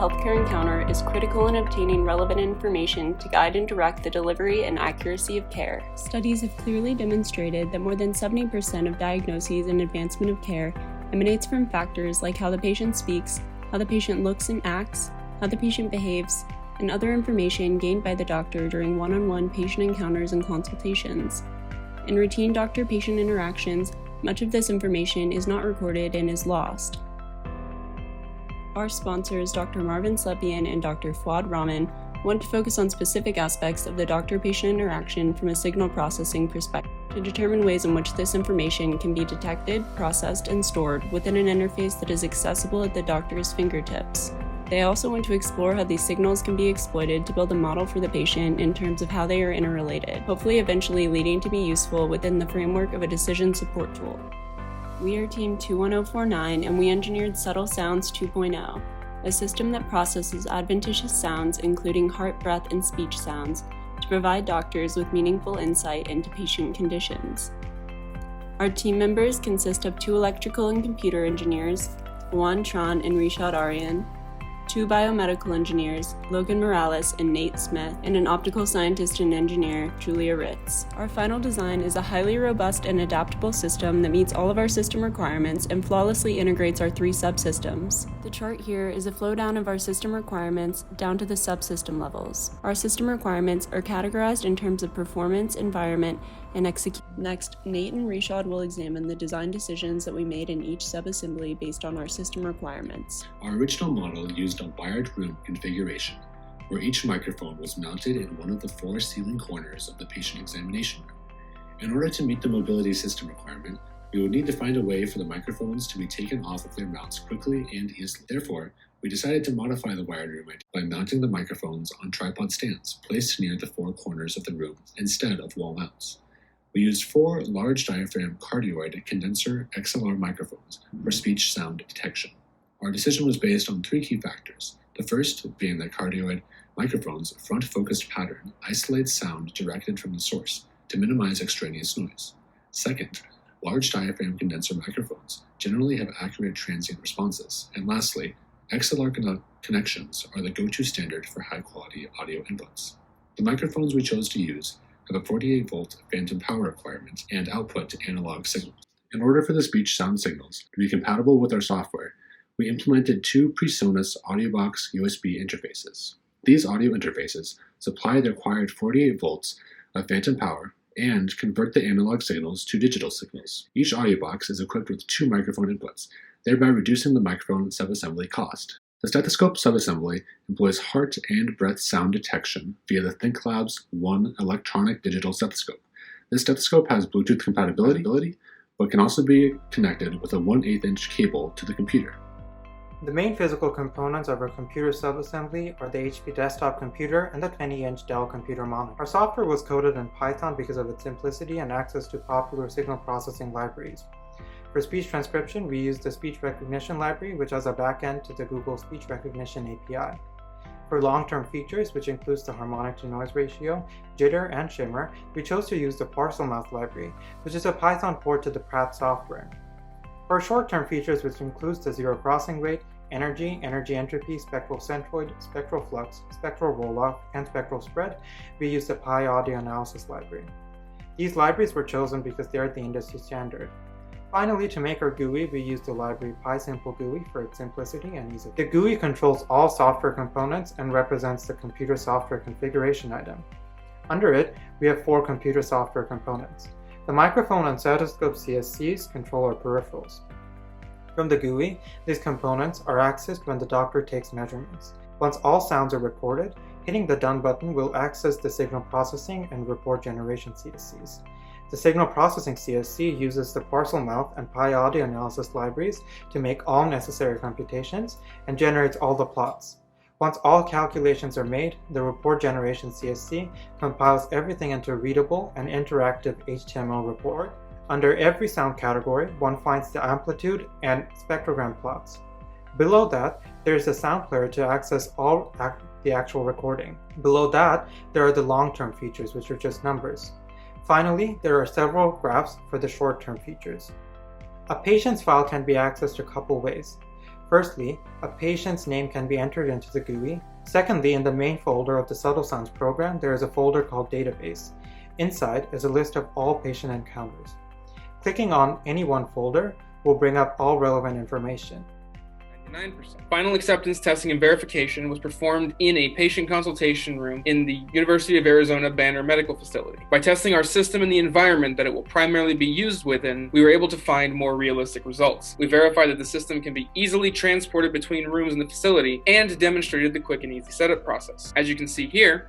healthcare encounter is critical in obtaining relevant information to guide and direct the delivery and accuracy of care. Studies have clearly demonstrated that more than 70% of diagnoses and advancement of care emanates from factors like how the patient speaks, how the patient looks and acts, how the patient behaves, and other information gained by the doctor during one-on-one patient encounters and consultations. In routine doctor-patient interactions, much of this information is not recorded and is lost. Our sponsors, Dr. Marvin Slepian and Dr. Fuad Rahman, want to focus on specific aspects of the doctor-patient interaction from a signal processing perspective to determine ways in which this information can be detected, processed, and stored within an interface that is accessible at the doctor's fingertips. They also want to explore how these signals can be exploited to build a model for the patient in terms of how they are interrelated, hopefully eventually leading to be useful within the framework of a decision support tool. We are Team 21049 and we engineered Subtle Sounds 2.0, a system that processes adventitious sounds including heart, breath, and speech sounds to provide doctors with meaningful insight into patient conditions. Our team members consist of 2 electrical and computer engineers, Juan Tron and Rishad Aryan, 2 biomedical engineers, Logan Morales and Nate Smith, and an optical scientist and engineer, Julia Ritz. Our final design is a highly robust and adaptable system that meets all of our system requirements and flawlessly integrates our 3 subsystems. The chart here is a flow down of our system requirements down to the subsystem levels. Our system requirements are categorized in terms of performance, environment, and execution. Next, Nate and Rishad will examine the design decisions that we made in each subassembly based on our system requirements. Our original model used a wired room configuration, where each microphone was mounted in one of the 4 ceiling corners of the patient examination room. In order to meet the mobility system requirement, we would need to find a way for the microphones to be taken off of their mounts quickly and easily. Therefore, we decided to modify the wired room by mounting the microphones on tripod stands placed near the 4 corners of the room instead of wall mounts. We used 4 large diaphragm cardioid condenser XLR microphones for speech sound detection. Our decision was based on 3 key factors. The first being that cardioid microphones' front-focused pattern isolates sound directed from the source to minimize extraneous noise. Second, large diaphragm condenser microphones generally have accurate transient responses. And lastly, XLR connections are the go-to standard for high-quality audio inputs. The microphones we chose to use have a 48-volt phantom power requirement and output to analog signals. In order for the speech sound signals to be compatible with our software, we implemented 2 PreSonus AudioBox USB interfaces. These audio interfaces supply the required 48 volts of phantom power and convert the analog signals to digital signals. Each AudioBox is equipped with 2 microphone inputs, thereby reducing the microphone subassembly cost. The stethoscope subassembly employs heart and breath sound detection via the ThinkLabs 1 electronic digital stethoscope. This stethoscope has Bluetooth compatibility, but can also be connected with a 1/8 inch cable to the computer. The main physical components of our computer subassembly are the HP desktop computer and the 20-inch Dell computer monitor. Our software was coded in Python because of its simplicity and access to popular signal processing libraries. For speech transcription, we use the speech recognition library, which has a backend to the Google Speech Recognition API. For long-term features, which includes the harmonic to noise ratio, jitter, and shimmer, we chose to use the Parselmouth library, which is a Python port to the Pratt software. For short-term features, which includes the zero crossing rate, energy entropy, spectral centroid, spectral flux, spectral roll-off, and spectral spread, we use the Pi audio analysis library. These libraries were chosen because they are the industry standard. Finally, to make our GUI, we use the library PySimpleGUI for its simplicity and ease of use. The GUI controls all software components and represents the computer software configuration item. Under it, we have 4 computer software components. The microphone and stethoscope CSCs control our peripherals. From the GUI, these components are accessed when the doctor takes measurements. Once all sounds are recorded, hitting the Done button will access the signal processing and report generation CSCs. The signal processing CSC uses the Parselmouth and Pi audio analysis libraries to make all necessary computations and generates all the plots. Once all calculations are made, the report generation CSC compiles everything into a readable and interactive HTML report. Under every sound category, one finds the amplitude and spectrogram plots. Below that, there is a sound player to access all the actual recording. Below that, there are the long-term features, which are just numbers. Finally, there are several graphs for the short-term features. A patient's file can be accessed a couple ways. Firstly, a patient's name can be entered into the GUI. Secondly, in the main folder of the Subtle Sounds program, there is a folder called Database. Inside is a list of all patient encounters. Clicking on any one folder will bring up all relevant information. 99%. Final acceptance testing and verification was performed in a patient consultation room in the University of Arizona Banner Medical Facility. By testing our system in the environment that it will primarily be used within, we were able to find more realistic results. We verified that the system can be easily transported between rooms in the facility and demonstrated the quick and easy setup process. As you can see here,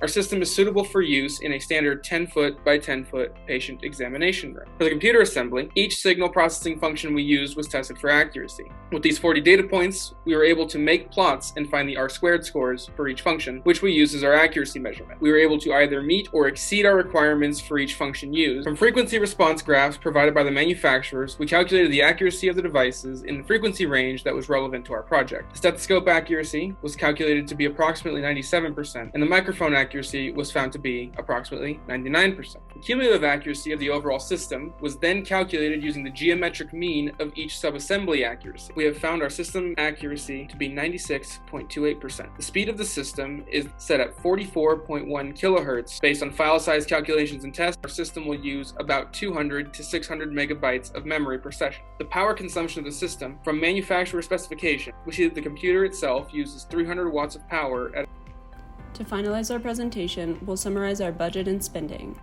our system is suitable for use in a standard 10-foot by 10-foot patient examination room. For the computer assembly, each signal processing function we used was tested for accuracy. With these 40 data points, we were able to make plots and find the R-squared scores for each function, which we use as our accuracy measurement. We were able to either meet or exceed our requirements for each function used. From frequency response graphs provided by the manufacturers, we calculated the accuracy of the devices in the frequency range that was relevant to our project. The stethoscope accuracy was calculated to be approximately 97%, and the microphone accuracy was found to be approximately 99%. The cumulative accuracy of the overall system was then calculated using the geometric mean of each subassembly accuracy. We have found our system accuracy to be 96.28%. The speed of the system is set at 44.1 kilohertz. Based on file size calculations and tests, our system will use about 200 to 600 megabytes of memory per session. The power consumption of the system from manufacturer specification, we see that the computer itself uses 300 watts of power at. To finalize our presentation, we'll summarize our budget and spending.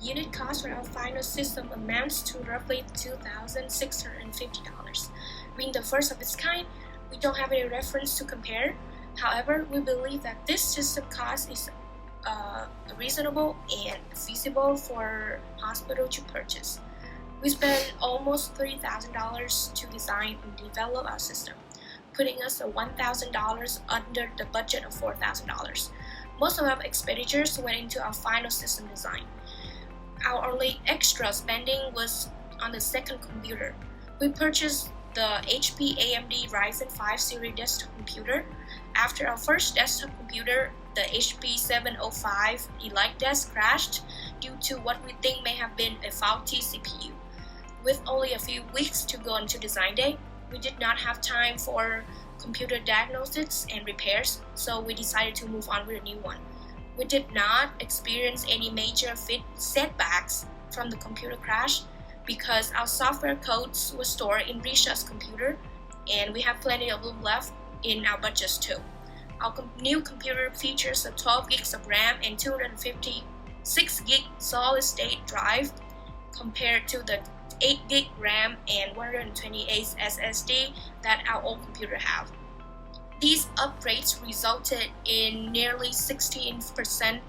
Unit cost for our final system amounts to roughly $2,650. Being the first of its kind, we don't have any reference to compare. However, we believe that this system cost is reasonable and feasible for hospital to purchase. We spent almost $3,000 to design and develop our system, putting us $1,000 under the budget of $4,000. Most of our expenditures went into our final system design. Our only extra spending was on the second computer. We purchased the HP AMD Ryzen 5 series desktop computer. After our first desktop computer, the HP 705 Elite Desk crashed due to what we think may have been a faulty CPU. With only a few weeks to go into design day, we did not have time for computer diagnostics and repairs, so we decided to move on with a new one. We did not experience any major setbacks from the computer crash because our software codes were stored in Risha's computer, and we have plenty of room left in our budgets too. Our new computer features a 12 gigs of RAM and 256 gig solid state drive compared to the 8 gig RAM and 128 SSD that our old computer have. These upgrades resulted in nearly 16%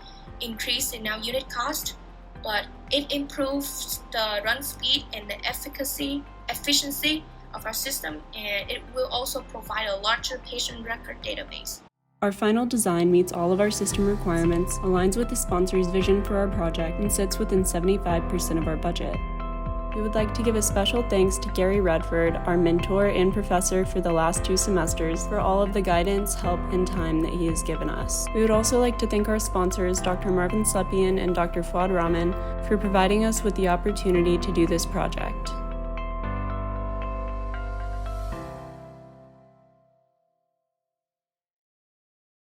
increase in our unit cost, but it improves the run speed and the efficiency of our system, and it will also provide a larger patient record database. Our final design meets all of our system requirements, aligns with the sponsor's vision for our project, and sits within 75% of our budget. We would like to give a special thanks to Gary Redford, our mentor and professor for the last 2 semesters, for all of the guidance, help, and time that he has given us. We would also like to thank our sponsors, Dr. Marvin Slepian and Dr. Fuad Rahman, for providing us with the opportunity to do this project.